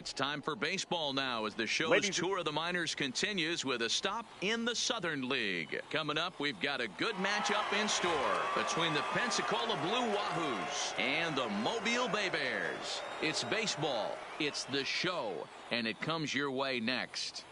It's time for baseball now as the show's tour of the minors continues with a stop in the Southern League. Coming up, we've got a good matchup in store between the Pensacola Blue Wahoos and the Mobile Baybears. It's baseball, it's the show, and it comes your way next.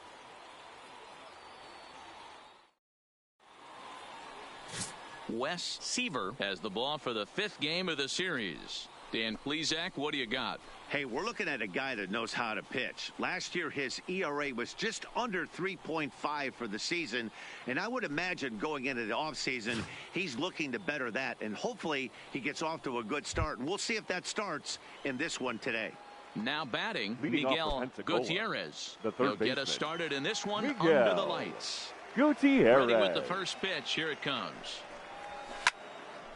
Wes Seaver has the ball for the 5th game of the series. Dan Plesac, what do you got? Hey, we're looking at a guy that knows how to pitch. Last year, his ERA was just under 3.5 for the season, and I would imagine going into the offseason, he's looking to better that, and hopefully he gets off to a good start, and we'll see if that starts in this one today. Now batting, Miguel Gutierrez. He'll get us started in this one under the lights. Gutierrez. Ready with the first pitch. Here it comes.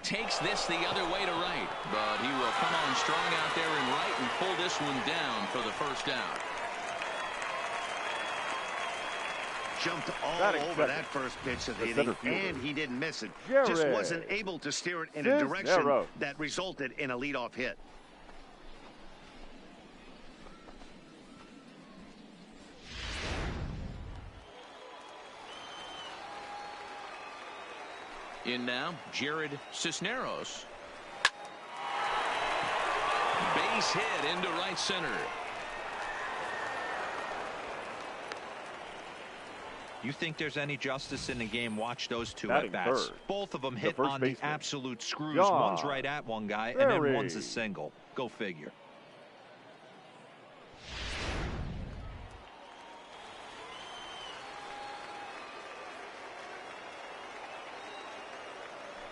Takes this the other way to right, but he will come on strong out there in right and pull this one down for the first out. Jumped all over that first pitch of the inning, and he didn't miss it. Just wasn't able to steer it in a direction that resulted in a leadoff hit. In now, Jared Cisneros. Base hit into right center. You think there's any justice in the game? Watch those two at-bats. Both of them hit on the absolute screws. One's right at one guy, and then one's a single. Go figure.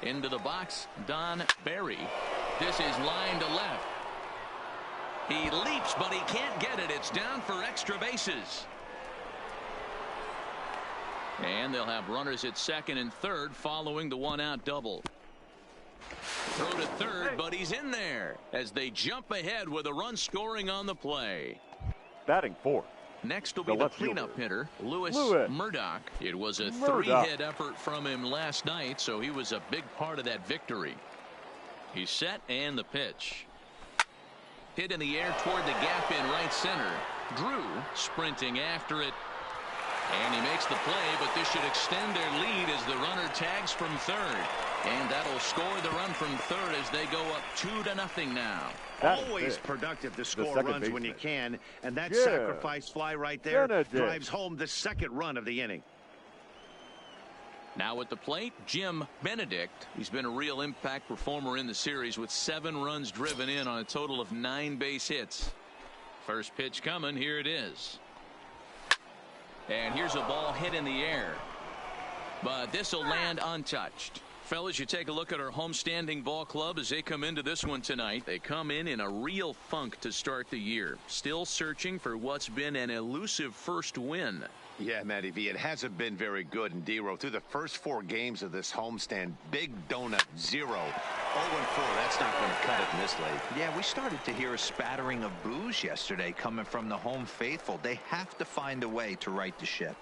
Into the box, Don Barry. This is line to left. He leaps, but he can't get it. It's down for extra bases. And they'll have runners at second and third following the one-out double. Throw to third, but he's in there as they jump ahead with a run scoring on the play. Batting fourth. Next will be the cleanup hitter, Lewis Murdoch. It was a 3-hit effort from him last night, so he was a big part of that victory. He's set, and the pitch. Hit in the air toward the gap in right center. Drew sprinting after it. And he makes the play, but this should extend their lead as the runner tags from third. And that'll score the run from third as they go up 2-0 now. Always productive to score runs when you can, and that sacrifice fly right there drives home the second run of the inning. Now at the plate, Jim Benedict. He's been a real impact performer in the series with 7 runs driven in on a total of 9 base hits. First pitch coming. Here it is. And here's a ball hit in the air, but this will land untouched. Fellas, you take a look at our homestanding ball club as they come into this one tonight. They come in a real funk to start the year, still searching for what's been an elusive first win. Yeah, Matty V, it hasn't been very good in D-Row. Through the first 4 games of this homestand, big donut, 0. 0-4, that's not going to cut it in this league. Yeah, we started to hear a spattering of boos yesterday coming from the home faithful. They have to find a way to right the ship.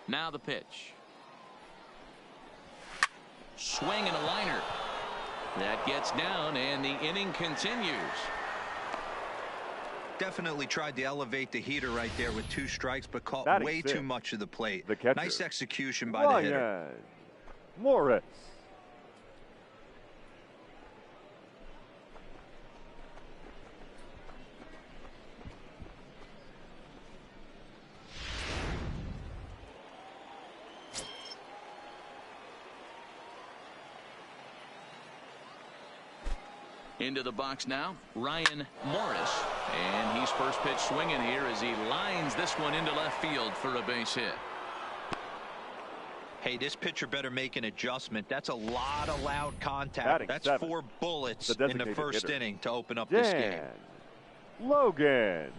Now the pitch. Swing and a liner. That gets down, and the inning continues. Definitely tried to elevate the heater right there with 2 strikes, but caught way too much of the plate. Nice execution by the hitter. Morris. Into the box now, Ryan Morris. And he's first pitch swinging here as he lines this one into left field for a base hit. Hey, this pitcher better make an adjustment. That's a lot of loud contact. That's 4 bullets in the first inning to open up this game. Logan.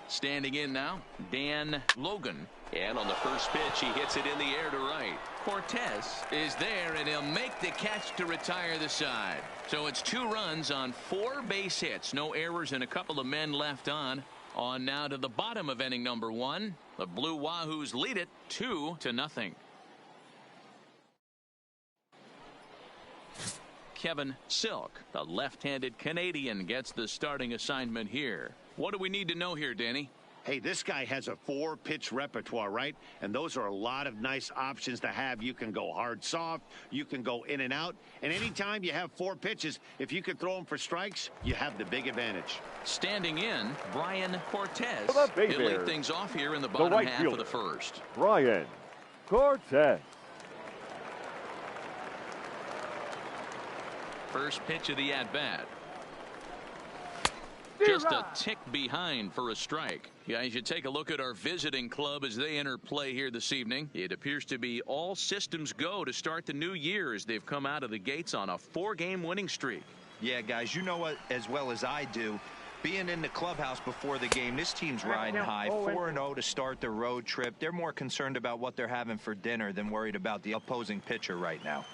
Standing in now, Dan Logan. And on the first pitch, he hits it in the air to right. Cortez is there, and he'll make the catch to retire the side. So it's 2 runs on 4 base hits. No errors and a couple of men left on. On now to the bottom of inning number 1. The Blue Wahoos lead it 2-0. Kevin Silk, the left-handed Canadian, gets the starting assignment here. What do we need to know here, Danny? Hey, this guy has a 4-pitch repertoire, right? And those are a lot of nice options to have. You can go hard, soft. You can go in and out. And anytime you have 4 pitches, if you can throw them for strikes, you have the big advantage. Standing in, Brian Cortez. He'll lead things off here in the bottom half of the first. Brian Cortez. First pitch of the at-bat. Just a tick behind for a strike. Guys, you take a look at our visiting club as they enter play here this evening. It appears to be all systems go to start the new year as they've come out of the gates on a 4-game winning streak. Yeah, guys, you know what as well as I do. Being in the clubhouse before the game, this team's riding high. 4-0 to start the road trip. They're more concerned about what they're having for dinner than worried about the opposing pitcher right now.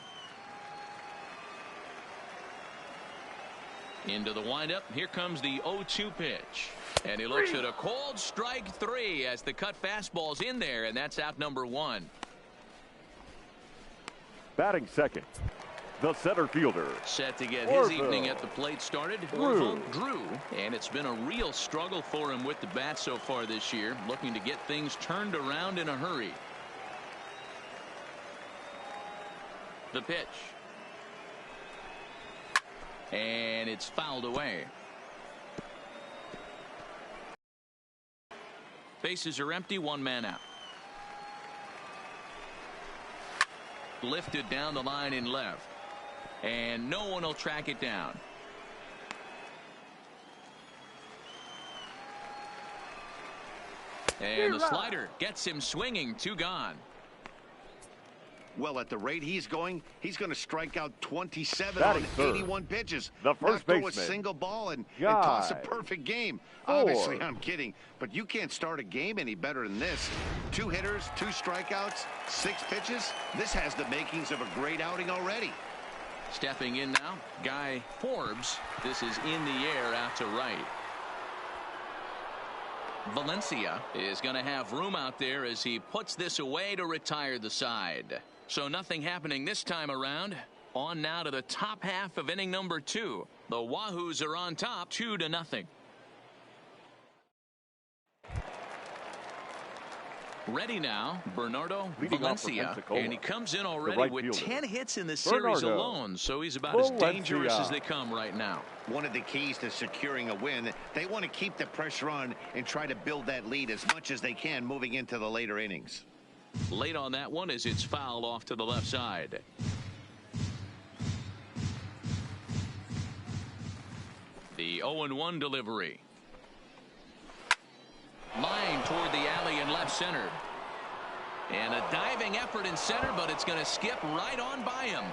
Into the windup. Here comes the 0-2 pitch. And he looks at a cold strike 3 as the cut fastball's in there, and that's out number 1. Batting second, the center fielder. Set to get his evening at the plate started. Drew. And it's been a real struggle for him with the bat so far this year. Looking to get things turned around in a hurry. The pitch. And it's fouled away. Bases are empty, 1 man out. Lifted down the line in left. And no one will track it down. And the slider gets him swinging. 2 gone. Well, at the rate he's going to strike out 27 on 81 pitches. The first baseman. Throw a single ball and toss a perfect game. Obviously, I'm kidding, but you can't start a game any better than this. 2 hitters, 2 strikeouts, 6 pitches. This has the makings of a great outing already. Stepping in now, Guy Forbes. This is in the air out to right. Valencia is going to have room out there as he puts this away to retire the side. So nothing happening this time around. On now to the top half of inning number 2. The Wahoos are on top 2-0. Ready now, Bernardo Valencia, and he comes in already with 10 hits in the series alone, so he's about as dangerous as they come right now. One of the keys to securing a win, they want to keep the pressure on and try to build that lead as much as they can moving into the later innings. Late on that one as it's fouled off to the left side. The 0-1 delivery. Line toward the alley in left center. And a diving effort in center, but it's going to skip right on by him.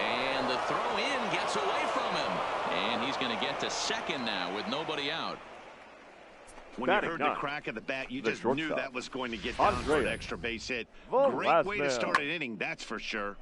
And the throw in gets away from him. And he's going to get to second now with nobody out. When you heard the crack of the bat, you just knew that was going to get down for an extra base hit. Great way to start an inning, that's for sure.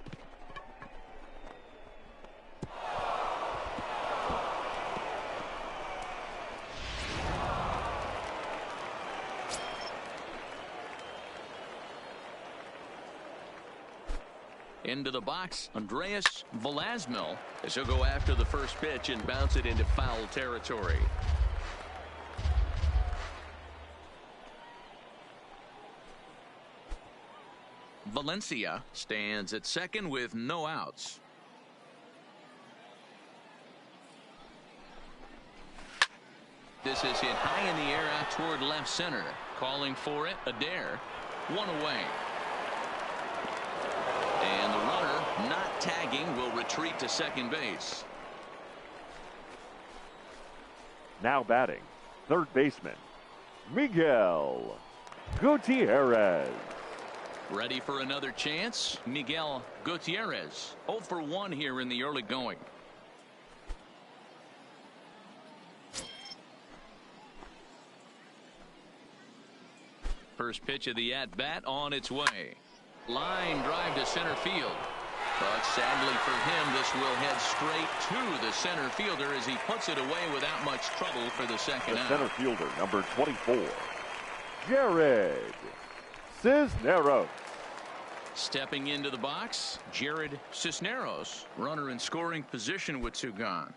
Into the box, Andreas Velasmil, as he'll go after the first pitch and bounce it into foul territory. Valencia stands at second with no outs. This is hit high in the air out toward left center. Calling for it, Adair. 1 away. And the runner, not tagging, will retreat to second base. Now batting, third baseman, Miguel Gutierrez. Ready for another chance, Miguel Gutierrez. 0 for 1 here in the early going. First pitch of the at-bat on its way. Line drive to center field. But sadly for him, this will head straight to the center fielder as he puts it away without much trouble for the second out. Center fielder, number 24, Jared Cisneros. Stepping into the box, Jared Cisneros, runner in scoring position with two gone.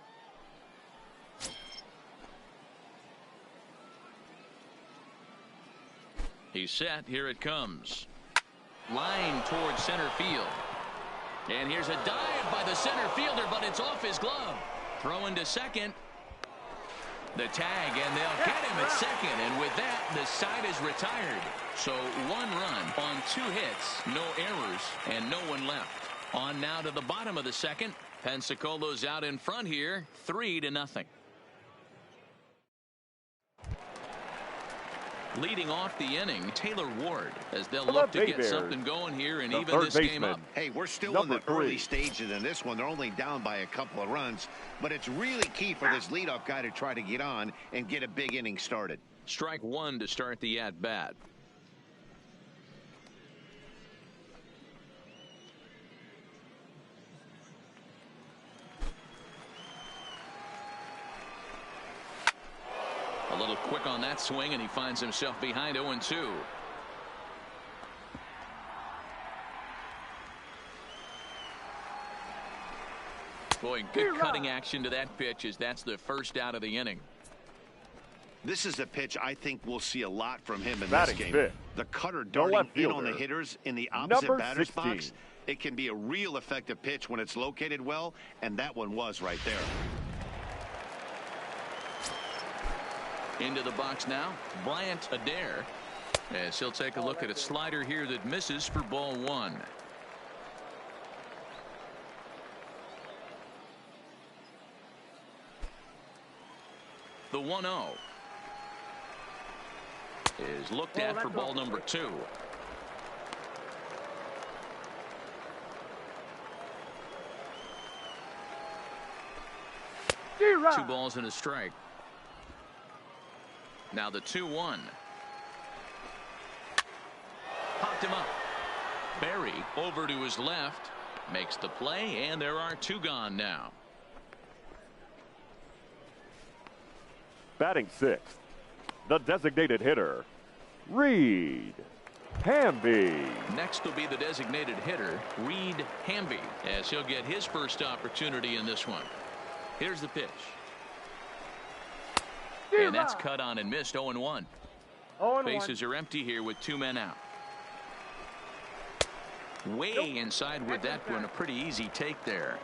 He's set. Here it comes. Line towards center field. And here's a dive by the center fielder, but it's off his glove. Throwing to second. The tag, and they'll get him at second. And with that, the side is retired. So 1 run on 2 hits, no errors, and no one left. On now to the bottom of the second. Pensacola's out in front here, 3-0. Leading off the inning, Taylor Ward, as they'll look to get something going here and even this game up. Hey, we're still in the early stages in this one. They're only down by a couple of runs, but it's really key for this leadoff guy to try to get on and get a big inning started. Strike 1 to start the at-bat. A little quick on that swing, and he finds himself behind 0-2. Boy, good cutting action to that pitch as that's the first out of the inning. This is a pitch I think we'll see a lot from him in this game. The cutter darting in on the hitters in the opposite batter's box. It can be a real effective pitch when it's located well, and that one was right there. Into the box now, Bryant Adair, as he'll take a look at a slider here that misses for ball 1. The 1-0 is looked at for ball number 2. Two balls and a strike. Now the 2-1. Popped him up. Barry over to his left. Makes the play, and there are 2 gone now. Batting 6th, the designated hitter, Reed Hamby. Next will be the designated hitter, Reed Hamby, as he'll get his first opportunity in this one. Here's the pitch. And that's cut on and missed. 0-1. Bases are empty here with 2 men out. Way inside with that one. A pretty easy take there.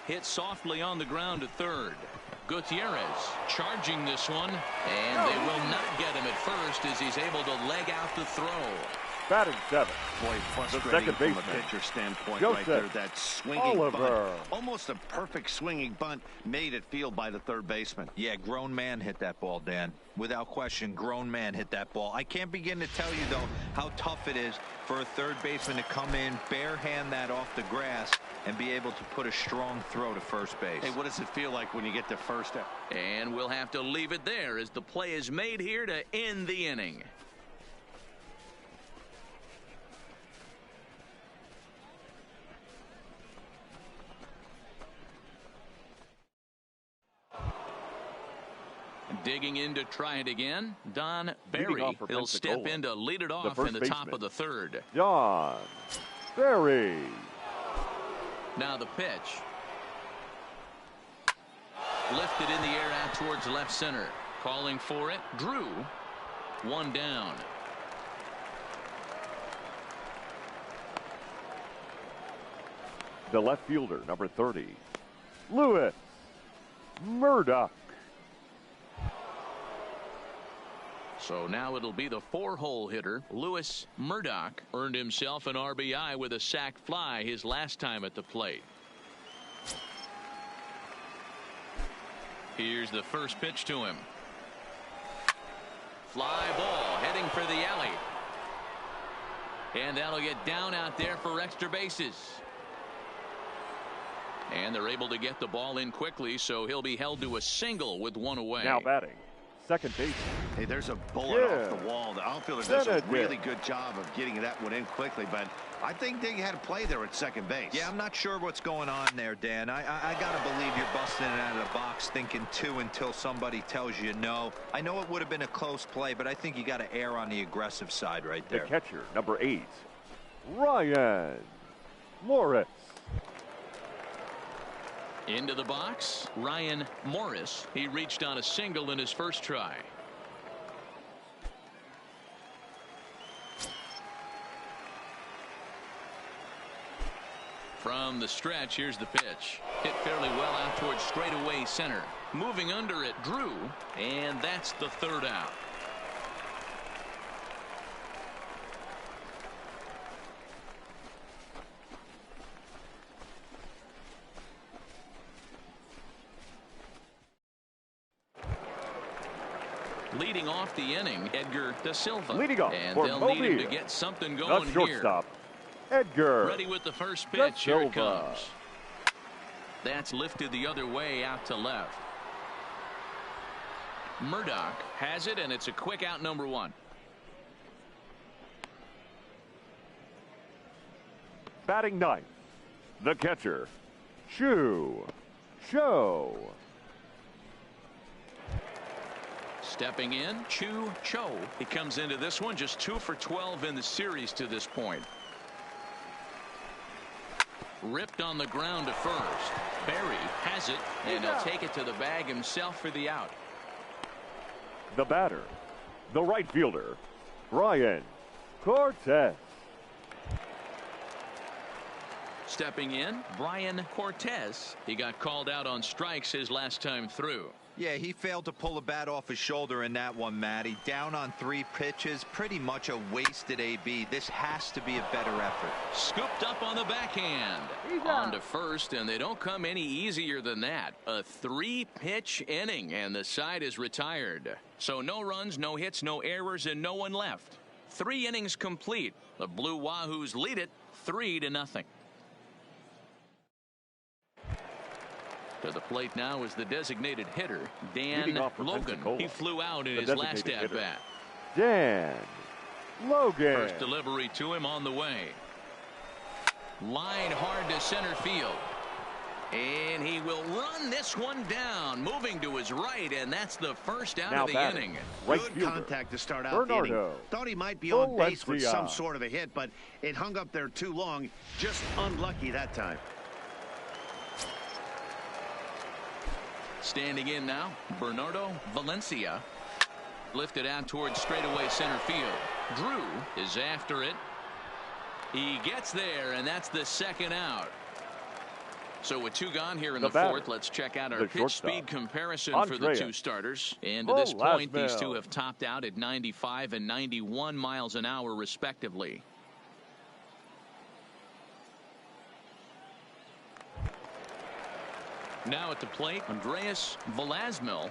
Hit softly on the ground to third. Gutierrez charging this one, and they will not get him at first as he's able to leg out the throw. Batting 7th, boy, frustrating from a pitcher standpoint right there. That swinging bunt, almost a perfect swinging bunt, made it field by the third baseman. Yeah, grown man hit that ball, Dan. Without question, grown man hit that ball. I can't begin to tell you, though, how tough it is for a third baseman to come in, bare hand that off the grass, and be able to put a strong throw to first base. Hey, what does it feel like when you get to first? And we'll have to leave it there as the play is made here to end the inning. Digging in to try it again, Don Barry. He'll step in to lead it off in the top of the third. Don Barry. Now the pitch. Lifted in the air out towards left center. Calling for it, Drew. 1 down. The left fielder, number 30, Lewis Murdoch. So now it'll be the 4-hole hitter, Lewis Murdoch. Earned himself an RBI with a sac fly his last time at the plate. Here's the first pitch to him. Fly ball heading for the alley. And that'll get down out there for extra bases. And they're able to get the ball in quickly, so he'll be held to a single with one away. Now batting, second base. Hey, there's a bullet off the wall. The outfielder does a really good job of getting that one in quickly, but I think they had a play there at second base. Yeah, I'm not sure what's going on there, Dan. I got to believe you're busting it out of the box thinking two until somebody tells you no. I know it would have been a close play, but I think you got to err on the aggressive side right there. The catcher, number 8, Ryan Morris. Into the box, Ryan Morris. He reached on a single in his first try. From the stretch, here's the pitch. Hit fairly well out towards straightaway center. Moving under it, Drew, and that's the third out. Leading off the inning, Edgar Da Silva. Leading off and for they'll need him to Mobile. get something going The shortstop, here. Edgar. Ready with the first Da pitch. Here it Silva. comes. That's lifted the other way out to left. Murdoch has it, and it's a quick out, number 1. Batting ninth, the catcher, Show. Stepping in, Chu Cho. He comes into this one just 2 for 12 in the series to this point. Ripped on the ground to first. Barry has it, and he'll take it to the bag himself for the out. The batter, the right fielder, Brian Cortez. Stepping in, Brian Cortez. He got called out on strikes his last time through. Yeah, he failed to pull the bat off his shoulder in that one, Matty. Down on 3 pitches, pretty much a wasted AB. This has to be a better effort. Scooped up on the backhand. On to first, and they don't come any easier than that. A 3-pitch inning, and the side is retired. So no runs, no hits, no errors, and no one left. 3 innings complete. The Blue Wahoos lead it 3-0. To the plate now is the designated hitter, Dan Logan. He flew out in his last at-bat. Dan Logan. First delivery to him on the way. Line hard to center field. And he will run this one down, moving to his right, and that's the first out of the inning. Right Good fielder, contact to start out the inning. Thought he might be on base with some sort of a hit, but it hung up there too long. Just unlucky that time. Standing in now, Bernardo Valencia. Lifted out towards straightaway center field. Drew is after it. He gets there, and that's the second out. So with 2 gone here in the fourth, let's check out our pitch speed comparison for the 2 starters. And to this point, these 2 have topped out at 95 and 91 miles an hour, respectively. Now at the plate, Andreas Velasmil.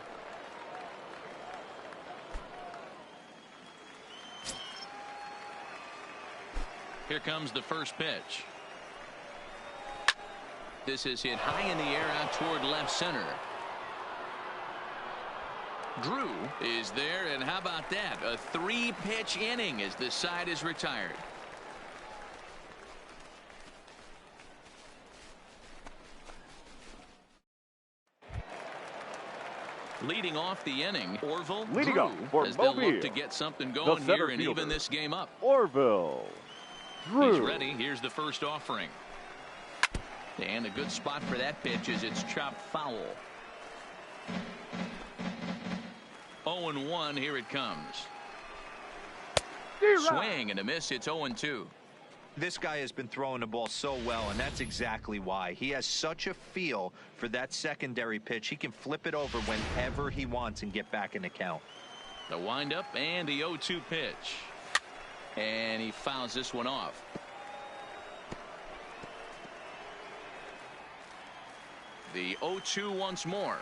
Here comes the first pitch. This is hit high in the air out toward left center. Drew is there, and how about that? A 3-pitch inning as the side is retired. Leading off the inning, Orville Drew, as they'll look to get something going here and even this game up. Orville Drew. He's ready. Here's the first offering. And a good spot for that pitch as it's chopped foul. 0-1, here it comes. Swing and a miss. It's 0-2. This guy has been throwing the ball so well, and that's exactly why. He has such a feel for that secondary pitch. He can flip it over whenever he wants and get back in the count. The windup and the 0-2 pitch. And he fouls this one off. The 0-2 once more.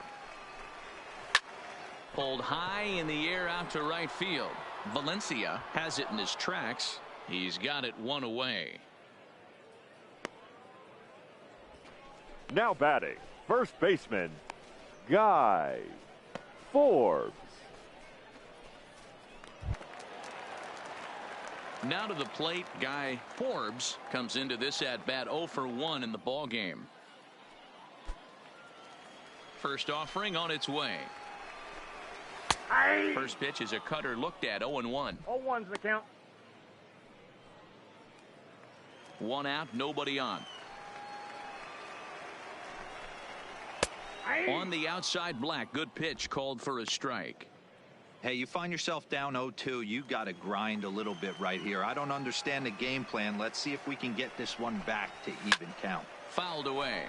Pulled high in the air out to right field. Valencia has it in his tracks. He's got it 1 away. Now batting, first baseman, Guy Forbes. Now to the plate, Guy Forbes comes into this at-bat 0 for 1 in the ball game. First offering on its way. First pitch is a cutter looked at 0-1. 0-1's the count. 1 out, nobody on. On the outside, Black. Good pitch called for a strike. Hey, you find yourself down 0-2. You got to grind a little bit right here. I don't understand the game plan. Let's see if we can get this one back to even count. Fouled away.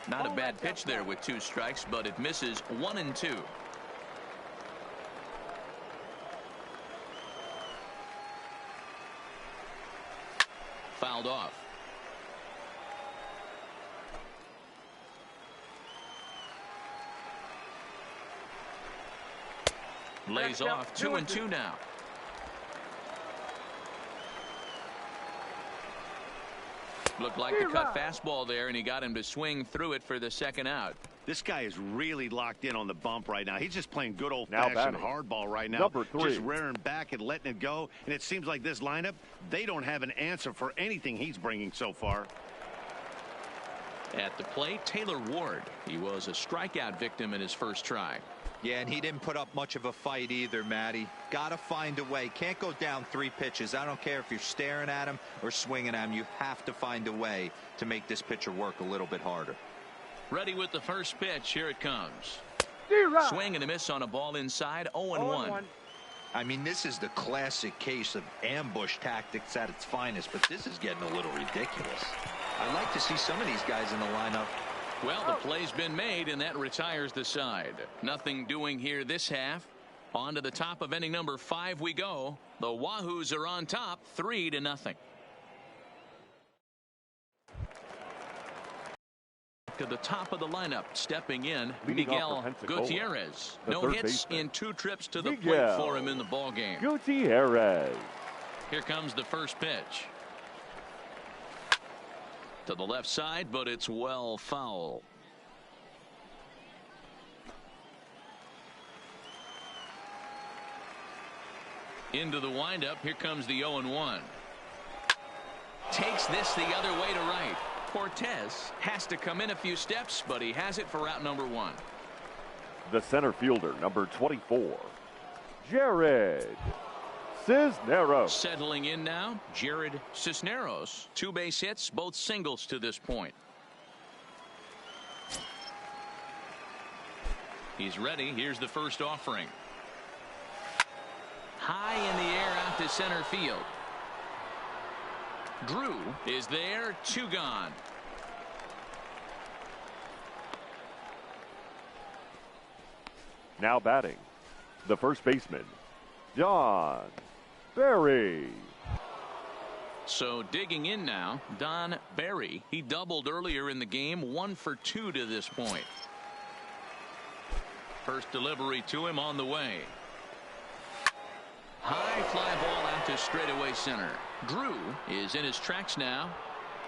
Not a bad pitch there with 2 strikes, but it misses 1-2. Fouled off. Lays off 2-2 now. Looked like the cut fastball there, and he got him to swing through it for the second out. This guy is really locked in on the bump right now. He's just playing good old-fashioned hardball right now. Number 3. Just rearing back and letting it go. And it seems like this lineup, they don't have an answer for anything he's bringing so far. At the plate, Taylor Ward. He was a strikeout victim in his first try. Yeah, and he didn't put up much of a fight either, Matty. Got to find a way. Can't go down 3 pitches. I don't care if you're staring at him or swinging at him. You have to find a way to make this pitcher work a little bit harder. Ready with the first pitch. Here it comes. Swing and a miss on a ball inside. 0-1. I mean, this is the classic case of ambush tactics at its finest, but this is getting a little ridiculous. I'd like to see some of these guys in the lineup. Well, the play's been made, and that retires the side. Nothing doing here this half. On to the top of inning number 5 we go. The Wahoos are on top, 3-0. To the top of the lineup, stepping in, Miguel Gutierrez. No hits in 2 trips to the plate for him in the ball game. Gutierrez. Here comes the first pitch. To the left side, but it's well foul. Into the windup. Here comes the 0-1. Takes this the other way to right. Cortez has to come in a few steps, but he has it for out number 1. The center fielder, number 24, Jared Cisneros. Settling in now, Jared Cisneros. 2 base hits, both singles to this point. He's ready. Here's the first offering. High in the air out to center field. Drew is there. 2 gone. Now batting, the first baseman, Don Barry. So digging in now, Don Barry. He doubled earlier in the game, 1 for 2 to this point. First delivery to him on the way. High fly ball out to straightaway center. Drew is in his tracks now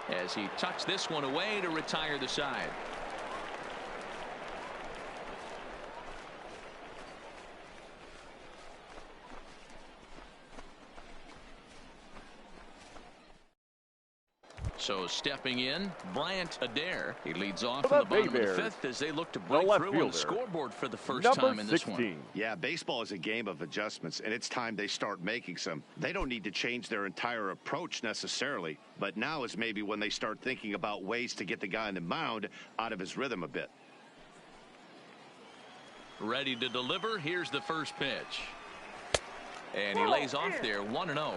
as he tucks this one away to retire the side. So stepping in, Bryant Adair. He leads off in the bottom of the 5th as they look to break through on the scoreboard for the first time in this one. Yeah, baseball is a game of adjustments, and it's time they start making some. They don't need to change their entire approach necessarily, but now is maybe when they start thinking about ways to get the guy on the mound out of his rhythm a bit. Ready to deliver. Here's the first pitch. And he lays off there, 1-0.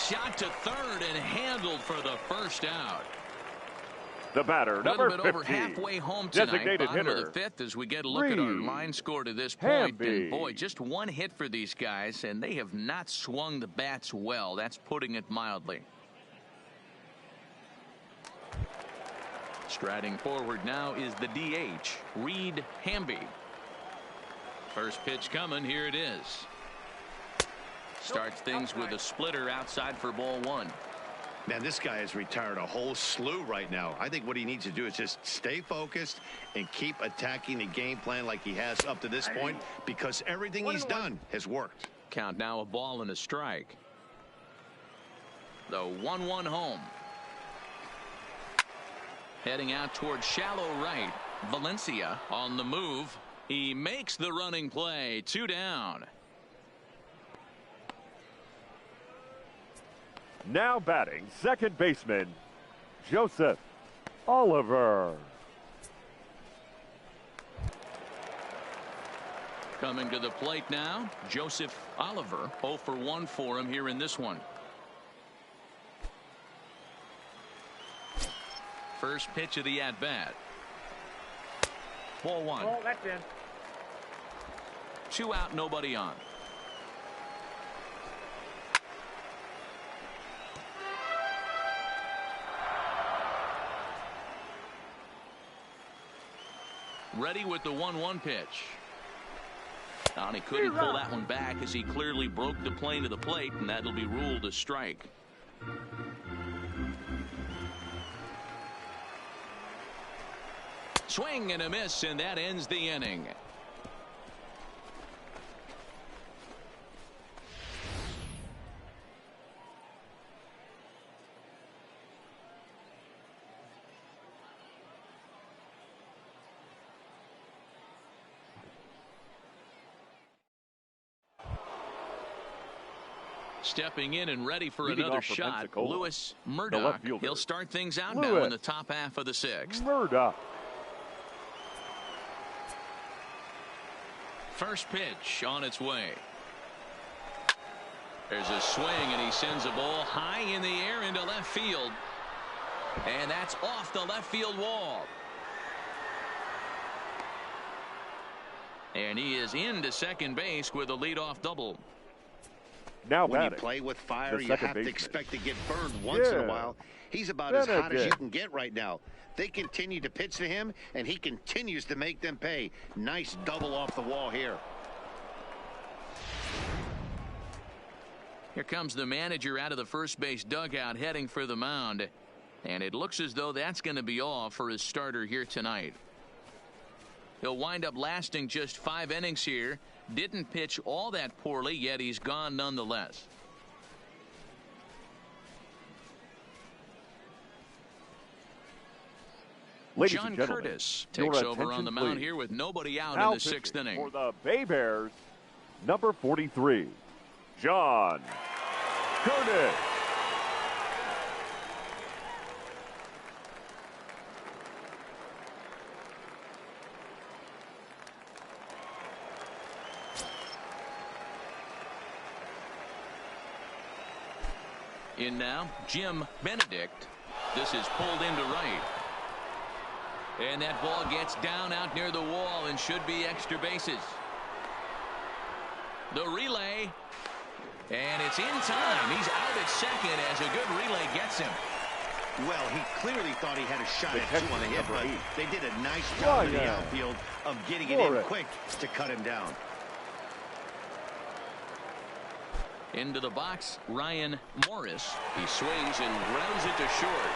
Shot to third and handled for the first out. The batter, number 50, over halfway home tonight, designated bottom hitter, of the 5th, as we get a look at our line score to this point. And boy, just 1 hit for these guys, and they have not swung the bats well. That's putting it mildly. Striding forward now is the DH, Reed Hamby. First pitch coming. Here it is. Starts things with a splitter outside for ball one. Man, this guy has retired a whole slew right now. I think what he needs to do is just stay focused and keep attacking the game plan like he has up to this point, because everything he's done has worked. Count now, a ball and a strike. The 1-1 home. Heading out towards shallow right. Valencia on the move. He makes the running play. 2 down. Now batting, second baseman, Joseph Oliver. Coming to the plate now, Joseph Oliver. 0 for 1 for him here in this one. First pitch of the at-bat. Ball one. Oh, that's in. 2 out, nobody on. Ready with the 1-1 pitch. And he couldn't pull that one back as he clearly broke the plane to the plate, and that'll be ruled a strike. Swing and a miss, and that ends the inning. Stepping in and ready for another shot, Pensacola, Lewis Murdoch. He'll start things out now in the top half of the 6th. Murdoch. First pitch on its way. There's a swing, and he sends a ball high in the air into left field. And that's off the left field wall. And he is into second base with a leadoff double. Now when you batting, play with fire, you have to expect to get burned once in a while. He's about Benedict. as hot as you can get right now. They continue to pitch to him, and he continues to make them pay. Nice double off the wall here. Here comes the manager out of the first base dugout heading for the mound. And it looks as though that's going to be all for his starter here tonight. He'll wind up lasting just 5 innings here. Didn't pitch all that poorly, yet he's gone nonetheless. Ladies John and gentlemen, Curtis takes over on the mound here with nobody out in the 6th inning. For the Baybears, number 43, John Curtis. In now, Jim Benedict. This is pulled into right. And that ball gets down out near the wall and should be extra bases. The relay. And it's in time. He's out at second as a good relay gets him. Well, he clearly thought he had a shot at 2 on the hit, but they did a nice job in the outfield of getting it in quick to cut him down. Into the box, Ryan Morris. He swings and grounds it to short.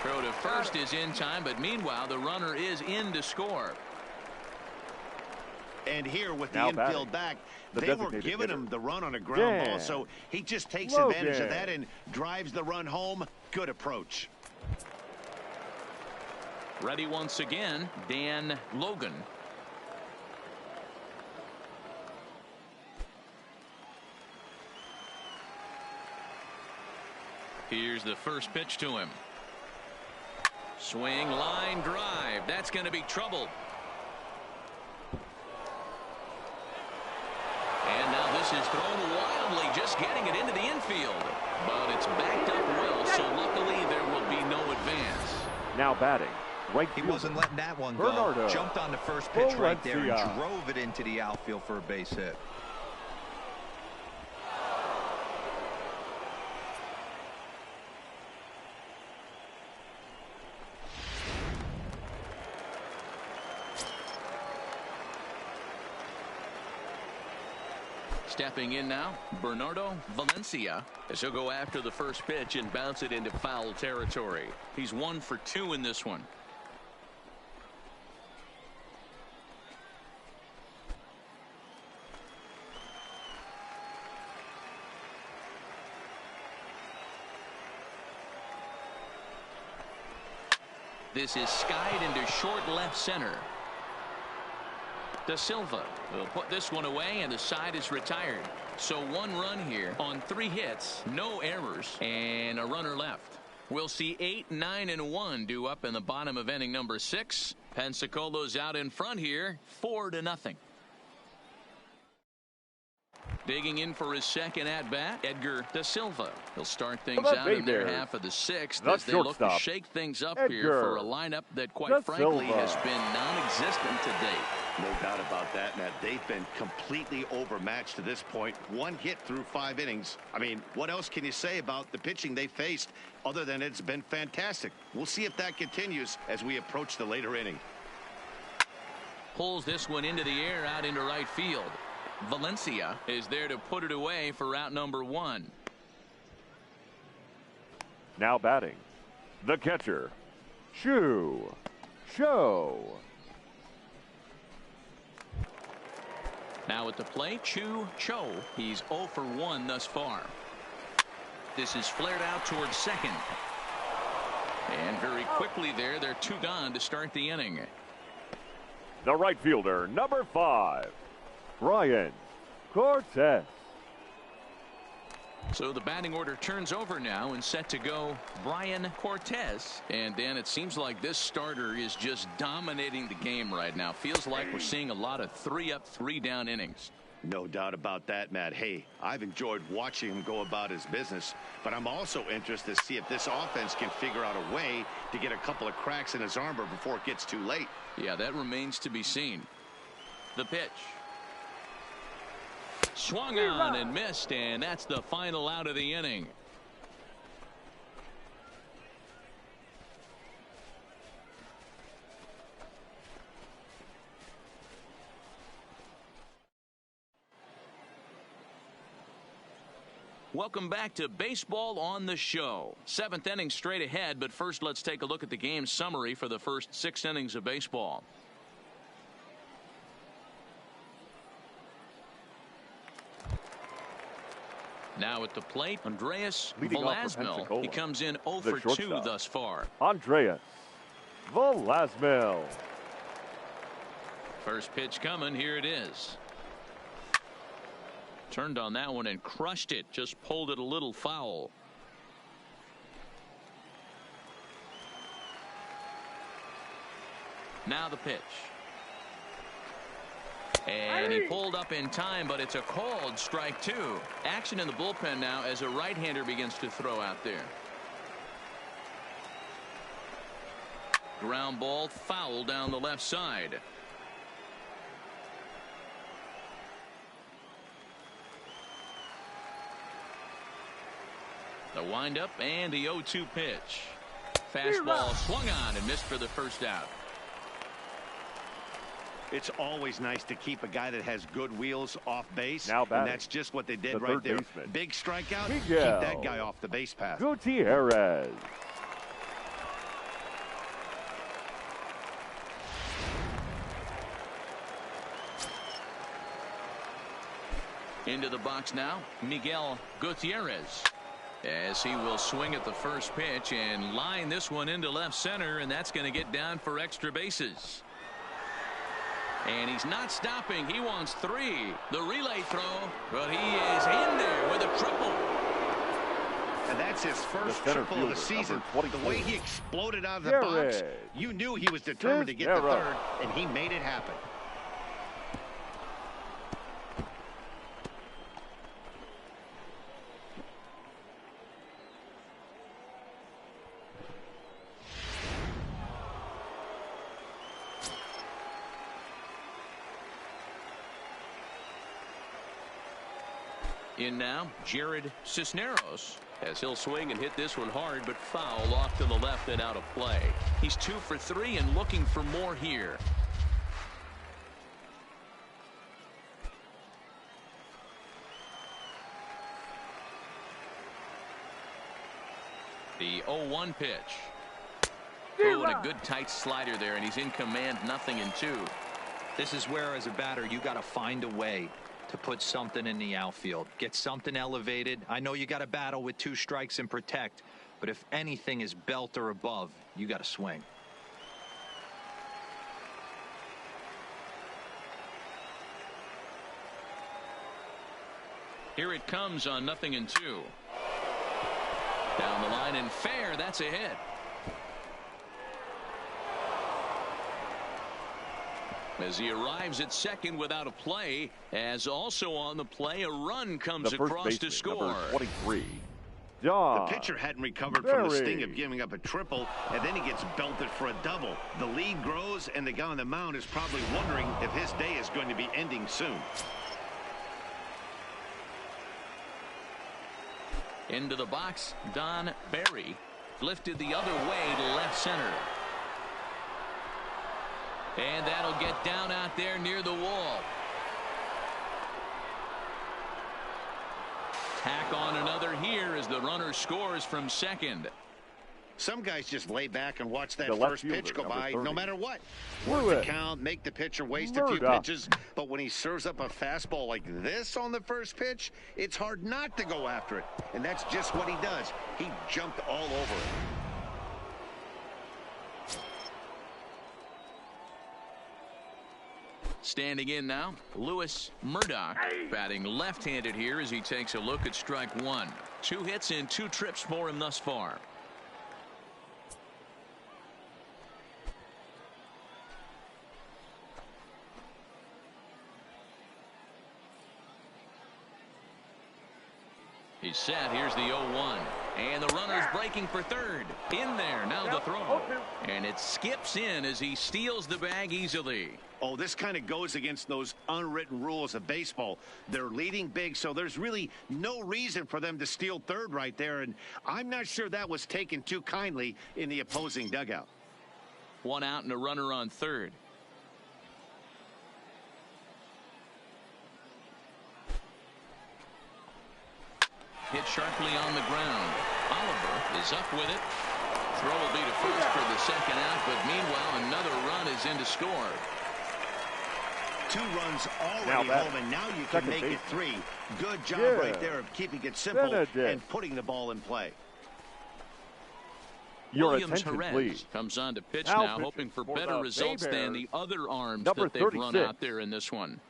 Throw to first is in time, but meanwhile the runner is in to score. And here with the Now infield back, they were giving him the run on a ground ball, so he just takes advantage of that and drives the run home. Good approach. Ready once again, Dan Logan. Here's the first pitch to him. Swing, line drive. That's going to be trouble. And now this is thrown wildly, just getting it into the infield. But it's backed up well, so luckily there will be no advance. Now batting, right He fielder, wasn't letting that one go. Bernardo. Jumped on the first pitch right there and Valencia. drove it into the outfield for a base hit. Stepping in now, Bernardo Valencia, as he'll go after the first pitch and bounce it into foul territory. He's 1 for 2 in this one. This is skied into short left center. Da Silva will put this one away, and the side is retired. So 1 run here on 3 hits, no errors, and a runner left. We'll see 8, 9, and 1 due up in the bottom of inning number 6. Pensacola's out in front here, 4-0. Digging in for his second at-bat, Edgar Da Silva. He'll start things out in their half of the 6th as they look to shake things up here for a lineup that, quite frankly, has been non-existent to date. No doubt about that, Matt. They've been completely overmatched to this point. 1 hit through 5 innings. I mean, what else can you say about the pitching they faced other than it's been fantastic? We'll see if that continues as we approach the later inning. Pulls this one into the air out into right field. Valencia is there to put it away for out number 1. Now batting, the catcher, Show. Now at the plate, Cho. He's 0 for 1 thus far. This is flared out towards second. And very quickly there, they're 2 gone to start the inning. The right fielder, number 5, Brian Cortez. So the batting order turns over now and set to go Brian Cortez. And Dan, it seems like this starter is just dominating the game right now. Feels like we're seeing a lot of 3-up, 3-down innings. No doubt about that, Matt. Hey, I've enjoyed watching him go about his business, but I'm also interested to see if this offense can figure out a way to get a couple of cracks in his armor before it gets too late. Yeah, that remains to be seen. The pitch. Swung on and missed, and that's the final out of the inning. Welcome back to Baseball on the Show. 7th inning straight ahead, but first let's take a look at the game summary for the first 6 innings of baseball. Now at the plate, Andreas Velasmil. He comes in 0 for 2 thus far. Andreas Velasmil. First pitch coming. Here it is. Turned on that one and crushed it. Just pulled it a little foul. Now the pitch. And he pulled up in time, but it's a called strike 2. Action in the bullpen now as a right-hander begins to throw out there. Ground ball foul down the left side. The windup and the 0-2 pitch. Fastball swung on and missed for the first out. It's always nice to keep a guy that has good wheels off base. Now batting, and that's just what they did right there. Baseman. Big strikeout. Miguel Keep that guy off the base path. Gutierrez. Into the box now, Miguel Gutierrez, as he will swing at the first pitch and line this one into left center, and that's going to get down for extra bases. And he's not stopping. He wants 3. The relay throw, but he is in there with a triple. And that's his first triple of the season. The way he exploded out of the box, you knew he was determined to get the 3rd, and he made it happen. In now, Jared Cisneros, as he'll swing and hit this one hard, but foul off to the left and out of play. He's 2 for 3 and looking for more here. The 0-1 pitch. Oh, and a good tight slider there, and he's in command, 0-2. This is where, as a batter, you got to find a way to put something in the outfield. Get something elevated. I know you got to battle with 2 strikes and protect, but if anything is belt or above, you got to swing. Here it comes on 0-2. Down the line and fair. That's a hit. As he arrives at second without a play, as also on the play, a run comes across to score. Number 23. John The pitcher hadn't recovered from the sting of giving up a triple, and then he gets belted for a double. The lead grows, and the guy on the mound is probably wondering if his day is going to be ending soon. Into the box, Don Barry lifted the other way to left center. And that'll get down out there near the wall. Tack on another here as the runner scores from second. Some guys just lay back and watch that The left first pitch fielder, go by, number 30. no matter what. Lewis. Work the count, make the pitcher waste a few Murdoch. pitches. But when he serves up a fastball like this on the first pitch, it's hard not to go after it. And that's just what he does. He jumped all over it. Standing in now, Lewis Murdoch, batting left-handed here as he takes a look at strike one. 2 hits in 2 trips for him thus far. He's set. Here's the 0-1. And the runner's breaking for third. In there. Now the throw. And it skips in as he steals the bag easily. Oh, this kind of goes against those unwritten rules of baseball. They're leading big, so there's really no reason for them to steal third right there. And I'm not sure that was taken too kindly in the opposing dugout. 1 out and a runner on third. Hit sharply on the ground. Oliver is up with it. Throw will be to first for the second out, but meanwhile another run is in to score. 2 runs already home, and now you can make it 3. Good job right there of keeping it simple and putting the ball in play. Your Williams attention, Jerez please. comes on to pitch Now now, hoping for better the results than Baybears, the other arms number that they've run 36. out there in this one.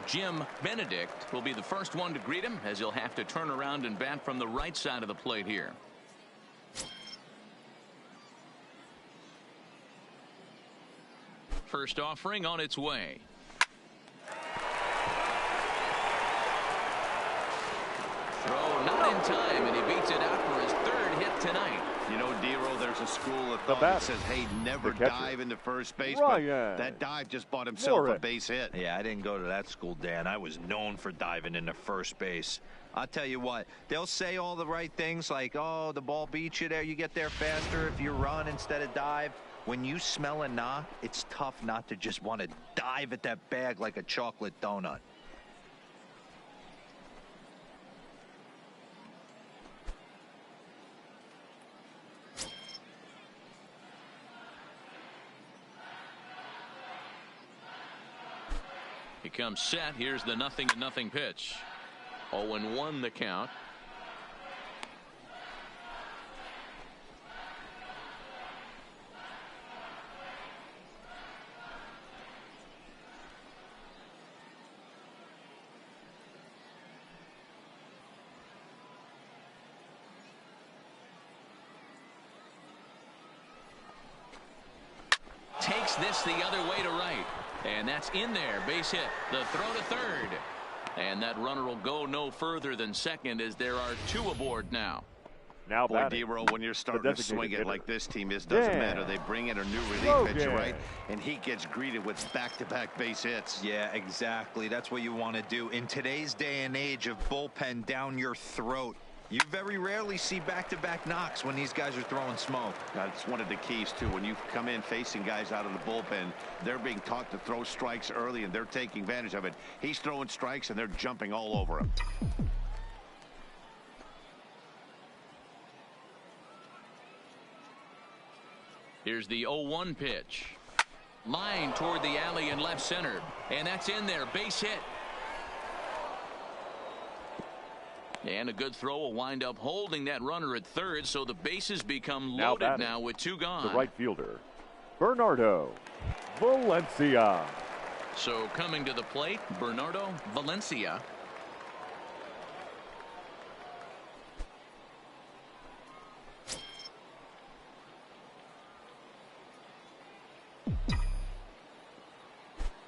Jim Benedict will be the first one to greet him, as he'll have to turn around and bat from the right side of the plate here. First offering on its way. Throw not in time, and he beats it out for his 3rd hit tonight. You know, D-Row, there's a school of thought that says, hey, never dive into first base, but that dive just bought himself a base hit. Yeah, I didn't go to that school, Dan. I was known for diving into first base. I'll tell you what, they'll say all the right things like, oh, the ball beats you there, you get there faster if you run instead of dive. When you smell a knock, it's tough not to just want to dive at that bag like a chocolate donut. He comes set. Here's the 0-0 pitch. 0-1 the count. Takes this the other way to right. And that's in there. Base hit. The throw to third. And that runner will go no further than second as there are 2 aboard now. Now Boy, D-Row, when you're starting to swing it like this team is, doesn't matter. They bring in a new relief pitcher, right? And he gets greeted with back-to-back base hits. Yeah, exactly. That's what you want to do. In today's day and age of bullpen down your throat, You very rarely see back-to-back knocks when these guys are throwing smoke. That's one of the keys, too. When you come in facing guys out of the bullpen, they're being taught to throw strikes early, and they're taking advantage of it. He's throwing strikes, and they're jumping all over him. Here's the 0-1 pitch. Line toward the alley in left center. And that's in there. Base hit. And a good throw will wind up holding that runner at third, so the bases become loaded now with two gone. The right fielder, Bernardo Valencia. So coming to the plate, Bernardo Valencia.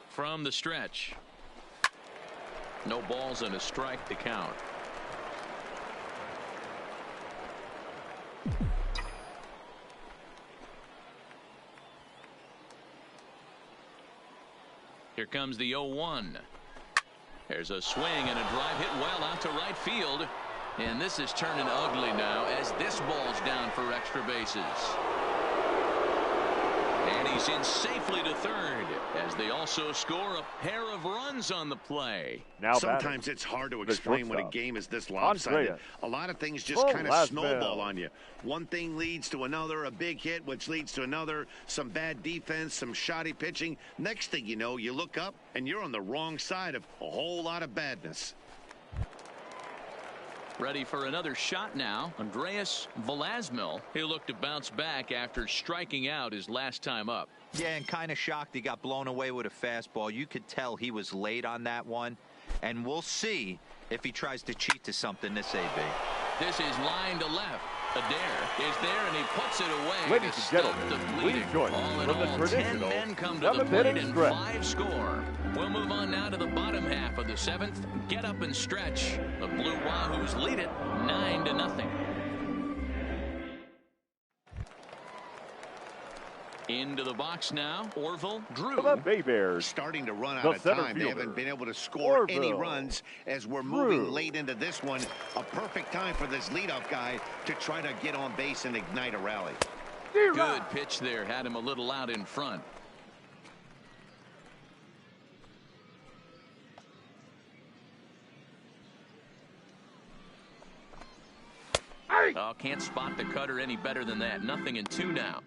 From the stretch. No balls and a strike to count. Here comes the 0-1. There's a swing and a drive hit well out to right field. And this is turning ugly now as this ball's down for extra bases. And he's in safely to third as they also score a pair of runs on the play. Now sometimes it's hard to explain when a game is this lopsided. A lot of things just kind of snowball on you. One thing leads to another, a big hit, which leads to another, some bad defense, some shoddy pitching. Next thing you know, you look up and you're on the wrong side of a whole lot of badness. Ready for another shot now. Andreas Velasmil. He'll look to bounce back after striking out his last time up. Yeah, and kind of shocked he got blown away with a fastball. You could tell he was late on that one. And we'll see if he tries to cheat to something this AB. This is line to left. Adair is there, and he puts it away. Ladies and gentlemen, please join us from the traditional 10 men come to the plate and 5 score. We'll move on now to the bottom half of the 7th. Get up and stretch. The Blue Wahoos lead it 9-0. Into the box now, Orville Drew. The Baybears starting to run out of time. They haven't been able to score any runs as we're moving late into this one. A perfect time for this leadoff guy to try to get on base and ignite a rally. Good pitch there. Had him a little out in front. Oh, can't spot the cutter any better than that. 0-2 now.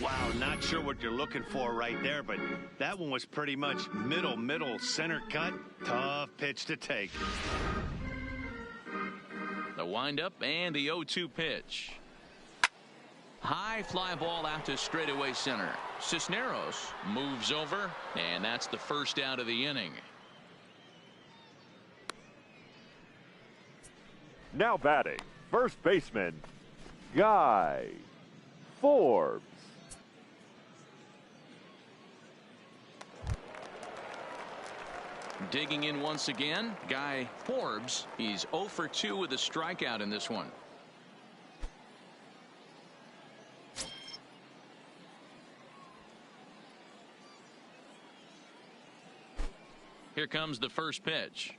Wow, not sure what you're looking for right there, but that one was pretty much middle, center cut. Tough pitch to take. The windup and the 0-2 pitch. High fly ball out to straightaway center. Cisneros moves over, and that's the first out of the inning. Now batting, first baseman, Guy Forbes. Digging in once again, Guy Forbes. He's 0 for 2 with a strikeout in this one. Here comes the first pitch.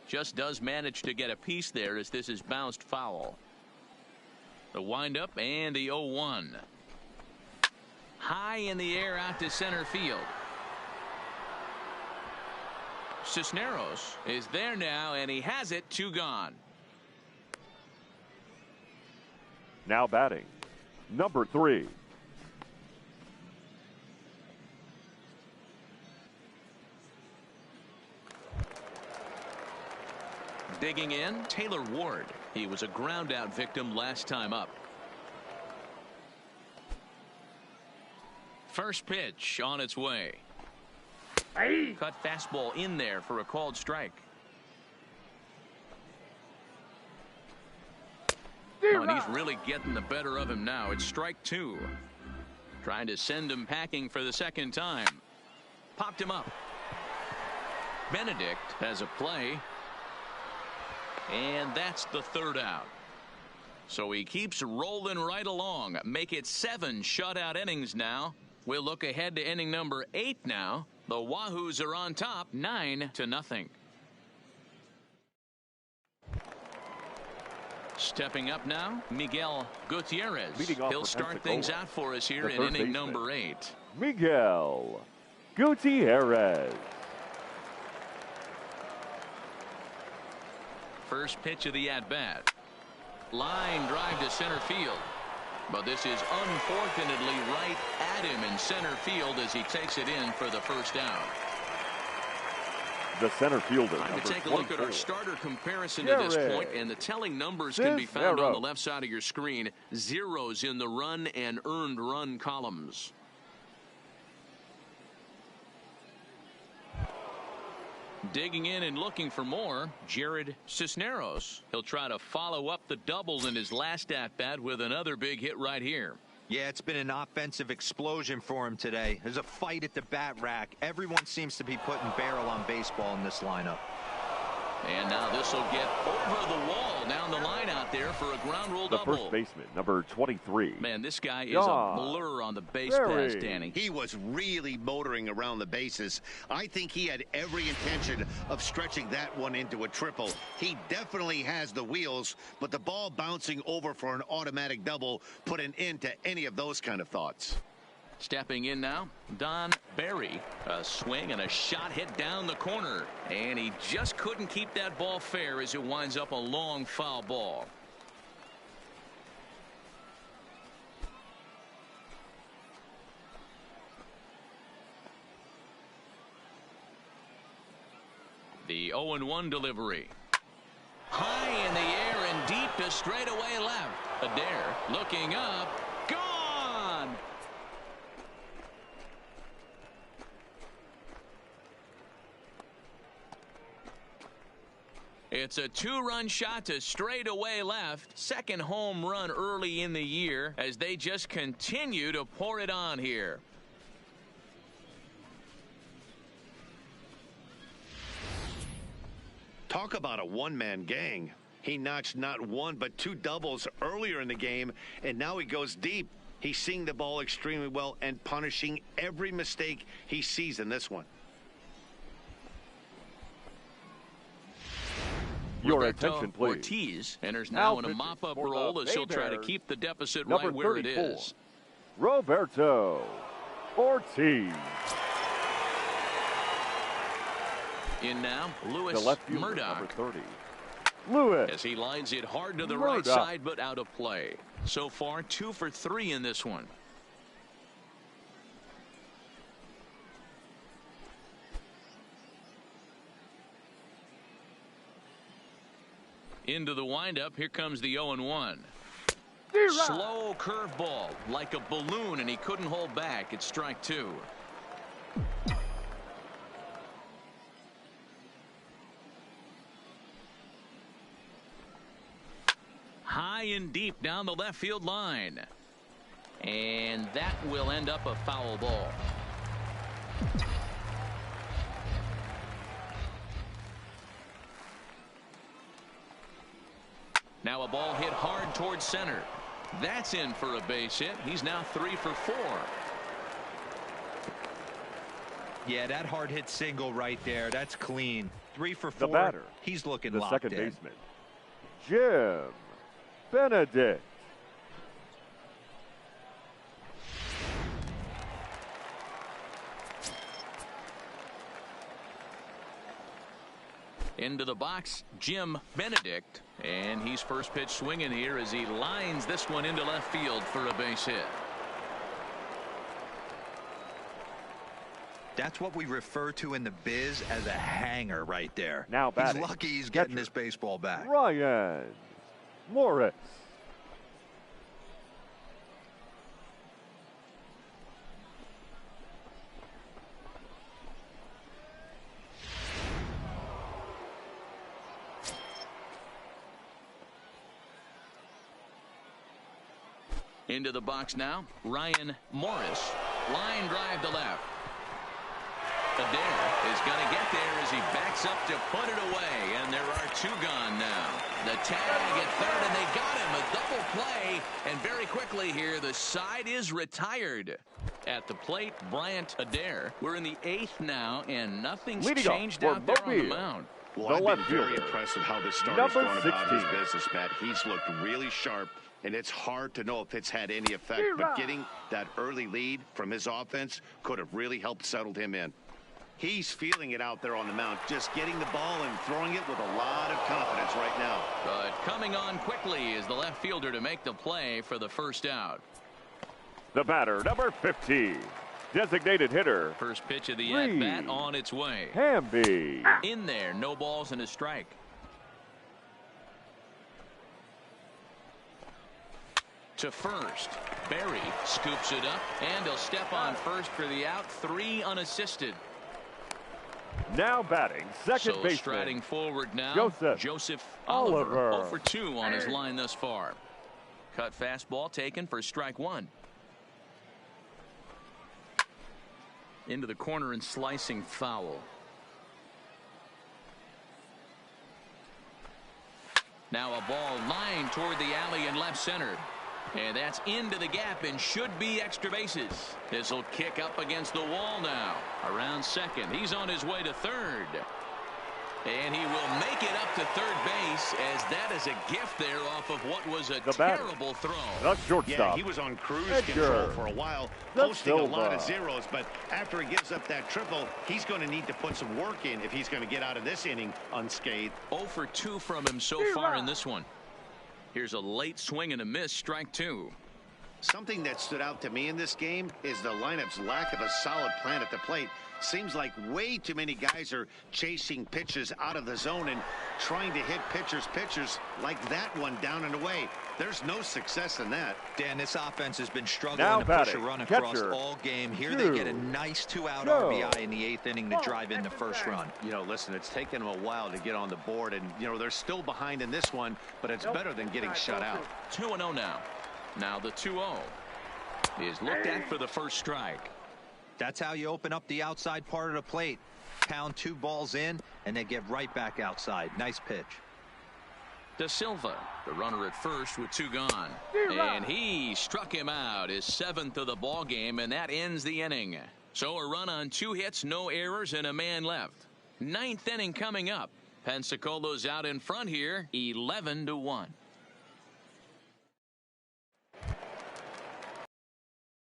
Just does manage to get a piece there as this is bounced foul. The windup and the 0-1. High in the air out to center field. Cisneros is there now, and he has it. 2 gone. Now batting, number 3. Digging in, Taylor Ward. He was a ground out victim last time up. First pitch on its way. Cut fastball in there for a called strike. Oh, and he's really getting the better of him now. It's strike 2. Trying to send him packing for the second time. Popped him up. Benedict has a play. And that's the third out. So he keeps rolling right along. Make it 7 shutout innings now. We'll look ahead to inning number 8 now. The Wahoos are on top 9-0. Stepping up now, Miguel Gutierrez. He'll start things out for us here in inning number 8. Miguel Gutierrez. First pitch of the at-bat. Line drive to center field. But this is unfortunately right at him in center field as he takes it in for the first down. The center fielder, Time to take a 24. look at our starter comparison to this point, and the telling numbers can be found on the left side of your screen. Zeros in the run and earned run columns. Digging in and looking for more, Jared Cisneros. He'll try to follow up the double in his last at-bat with another big hit right here. Yeah, it's been an offensive explosion for him today. There's a fight at the bat rack. Everyone seems to be putting barrel on baseball in this lineup. And now this will get over the wall down the line out there for a ground rule double. The first baseman, number 23. Man, this guy is a blur on the base pass, Danny. He was really motoring around the bases. I think he had every intention of stretching that one into a triple. He definitely has the wheels, but the ball bouncing over for an automatic double put an end to any of those kind of thoughts. Stepping in now, Don Barry. A swing and a shot hit down the corner. And he just couldn't keep that ball fair as it winds up a long foul ball. The 0-1 delivery. High in the air and deep to straightaway left. Adair looking up. Gone! It's a 2-run shot to straightaway left. Second home run early in the year as they just continue to pour it on here. Talk about a one-man gang. He notched not one but 2 doubles earlier in the game, and now he goes deep. He's seeing the ball extremely well and punishing every mistake he sees in this one. Your Roberto attention, please. Ortiz enters now in a mop-up role as he'll try to keep the deficit right where it is. Roberto Ortiz. In now, Lewis The left fielder, Murdoch. number 30. Lewis. As he lines it hard to the Murdoch. right side, but out of play. So far, 2 for 3 in this one. Into the windup, here comes the 0-1. Slow curveball, like a balloon, and he couldn't hold back. It's strike 2. High and deep down the left field line. And that will end up a foul ball. Now a ball hit hard towards center. That's in for a base hit. He's now 3 for 4. Yeah, that hard hit single right there. That's clean. 3 for 4. The batter. He's looking The locked second in. baseman, Jim Benedict. Into the box, Jim Benedict. And he's first pitch swinging here as he lines this one into left field for a base hit. That's what we refer to in the biz as a hanger right there. Now batting. He's lucky he's getting this baseball back. Ryan Morris. Into the box now, Ryan Morris. Line drive to left. Adair is going to get there as he backs up to put it away, and there are 2 gone now. The tag at third, and they got him. A double play, and very quickly here, the side is retired. At the plate, Bryant Adair. We're in the 8th now, and nothing's changed out there on the mound. Well, the I've left been very fielder, impressed with how this starter's number going about his 16. business, Matt. He's looked really sharp, and it's hard to know if it's had any effect. But getting that early lead from his offense could have really helped settle him in. He's feeling it out there on the mound, just getting the ball and throwing it with a lot of confidence right now. But coming on quickly is the left fielder to make the play for the first out. The batter, number 50. Designated hitter, First pitch of the at-bat on its way. Hamby. In there, no balls and a strike. To first. Barry scoops it up, and he'll step on first for the out. 3 unassisted. Now batting, second So baseman. striding forward now, Joseph Oliver. Oliver. 0 for 2 on his line thus far. Cut fastball taken for strike 1. Into the corner and slicing foul. Now a ball lined toward the alley in left center. And that's into the gap and should be extra bases. This will kick up against the wall now. Around second. He's on his way to third. And he will make it up to third base, as that is a gift there off of what was a terrible throw. The shortstop. Yeah, he was on cruise control for a while, posting a lot of zeros. But after he gives up that triple, he's going to need to put some work in if he's going to get out of this inning unscathed. 0 for 2 from him so far in this one. Here's a late swing and a miss, strike 2. Something that stood out to me in this game is the lineup's lack of a solid plan at the plate. Seems like way too many guys are chasing pitches out of the zone and trying to hit pitchers like that one down and away. There's no success in that. Dan, this offense has been struggling to push a run across all game. Here they get a nice 2-out RBI in the 8th inning to drive in the first run. You know, listen, it's taken them a while to get on the board, and, you know, they're still behind in this one, but it's better than getting shut out. 2-0 now. Now the 2-0 is looked at for the first strike. That's how you open up the outside part of the plate. Pound 2 balls in, and they get right back outside. Nice pitch. De Silva, the runner at first with 2 gone. And he struck him out, his 7th of the ball game, and that ends the inning. So a run on 2 hits, no errors, and a man left. 9th inning coming up. Pensacola's out in front here, 11-1.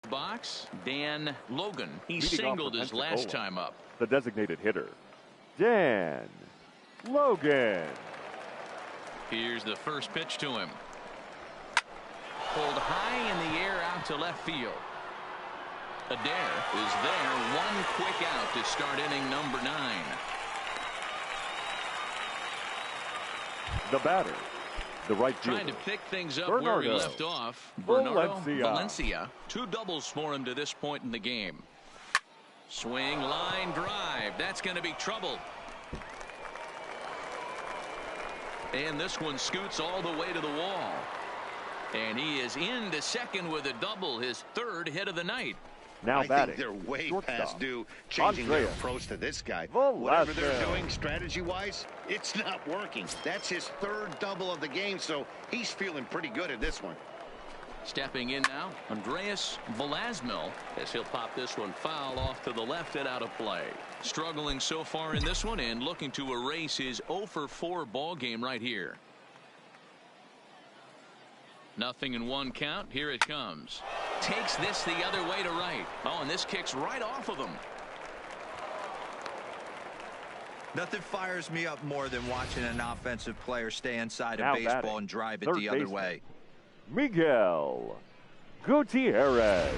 Box, Dan Logan. He singled his last time up. The designated hitter, Dan Logan. Here's the first pitch to him. Pulled high in the air out to left field. Adair is there. 1 quick out to start inning number 9. The batter, the right fielder. Trying to pick things up where we left off. Bernardo Valencia. 2 doubles for him to this point in the game. Swing, line drive. That's going to be trouble. And this one scoots all the way to the wall. And he is into second with a double, his 3rd hit of the night. Now I batting, think they're way past due changing their approach to this guy. Whatever they're doing strategy-wise, it's not working. That's his 3rd double of the game, so he's feeling pretty good at this one. Stepping in now, Andreas Velasmil, as he'll pop this one foul off to the left and out of play. Struggling so far in this one and looking to erase his 0 for 4 ball game right here. Nothing in 1 count. Here it comes. Takes this the other way to right. Oh, and this kicks right off of him. Nothing fires me up more than watching an offensive player stay inside a baseball and drive it the other way. Miguel Gutierrez.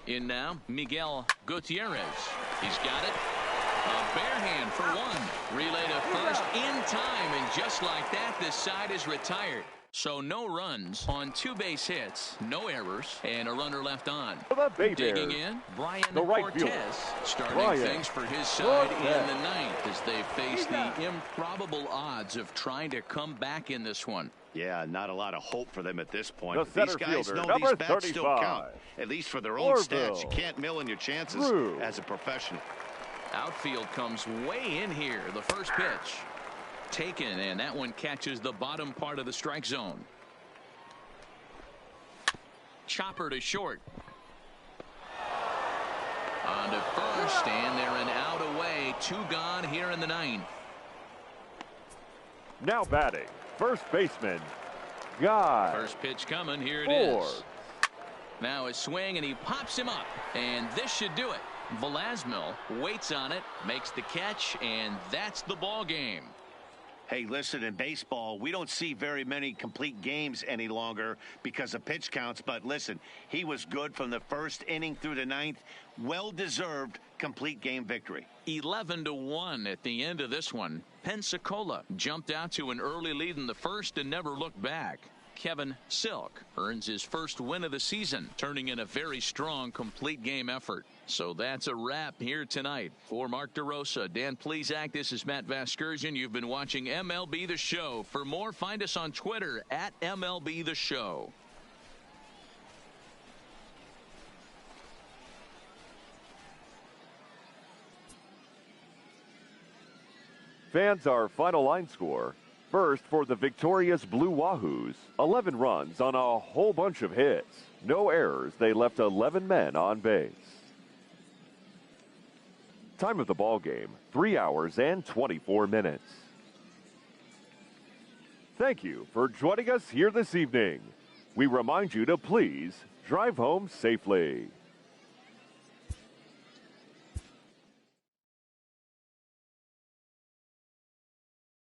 In now, Miguel Gutierrez. He's got it. A bare hand for 1. Relay to first in time, and just like that, this side is retired. So no runs on 2 base hits, no errors, and a runner left on. Digging in, Brian Cortez starting things for his side in the 9th as they face the improbable odds of trying to come back in this one. Yeah, not a lot of hope for them at this point. These guys know these bats still count, at least for their own stats. You can't mill in your chances as a professional. Outfield comes way in here. The first pitch taken, and that one catches the bottom part of the strike zone. Chopper to short. On to first, and they're an out away. 2 gone here in the 9th. Now batting, first baseman, Guy. First pitch coming. Here it Forbes. is. Now a swing, and he pops him up. And this should do it. Velasmil waits on it, makes the catch, and that's the ball game. Hey, listen, in baseball, we don't see very many complete games any longer because of pitch counts. But listen, he was good from the first inning through the 9th. Well-deserved complete game victory. 11-1 at the end of this one. Pensacola jumped out to an early lead in the first and never looked back. Kevin Silk earns his first win of the season, turning in a very strong complete game effort. So that's a wrap here tonight. For Mark DeRosa, Dan Plesac, this is Matt Vasgersian. You've been watching MLB The Show. For more, find us on Twitter at MLB The Show. Fans, our final line score. First for the victorious Blue Wahoos, 11 runs on a whole bunch of hits. No errors, they left 11 men on base. Time of the ball game, 3 hours and 24 minutes. Thank you for joining us here this evening. We remind you to please drive home safely.